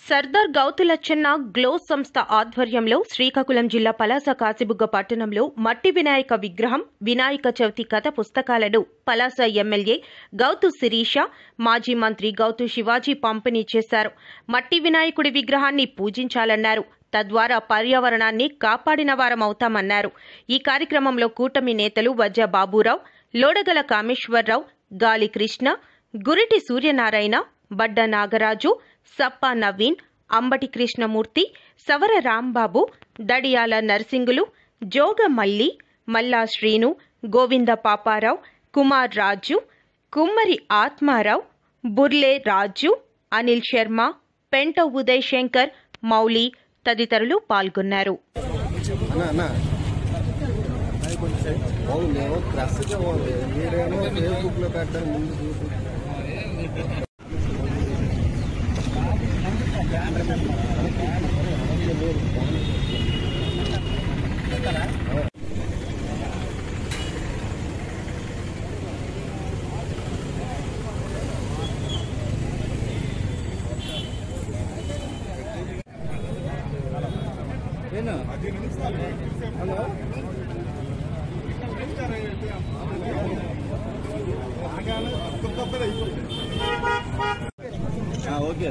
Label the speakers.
Speaker 1: Sardar Gouthu Latchanna glow సంస్థ ఆధ్వర్యంలో శ్రీకాకుళం జిల్లా పలాస కాశీబుగ్గ పట్టణంలో మట్టి వినాయక విగ్రహం, వినాయక చవితి కథ పుస్తకాలను పలాస ఎమ్మెల్యే గౌతు శిరీష, మాజీ మంత్రి గౌతు శివాజీ పంపిణీ చేశారు. మట్టి వినాయకుడి విగ్రహాన్ని పూజించాలన్నారు. తద్వారా పర్యావరణాన్ని కాపాడిన వారమవుతామన్నారు. ఈ కార్యక్రమంలో కూటమి నేతలు వజ్జ బాబురావు, లోడగల కామేశ్వరరావు, గాలి కృష్ణ, గురిటి సూర్యనారాయణ, బడ్డ నాగరాజు, సప్పా నవీన్, అంబటి కృష్ణమూర్తి, సవర రాంబాబు, దడియాల నర్సింగులు, జోగ మల్లి, మల్లా శ్రీను, గోవింద పాపారావు, కుమార్ రాజు, కుమ్మరి ఆత్మారావు, బుర్లే రాజు, అనిల్ శర్మ, పెంట ఉదయ్ శంకర్, మౌలి తదితరులు పాల్గొన్నారు.
Speaker 2: ఓకే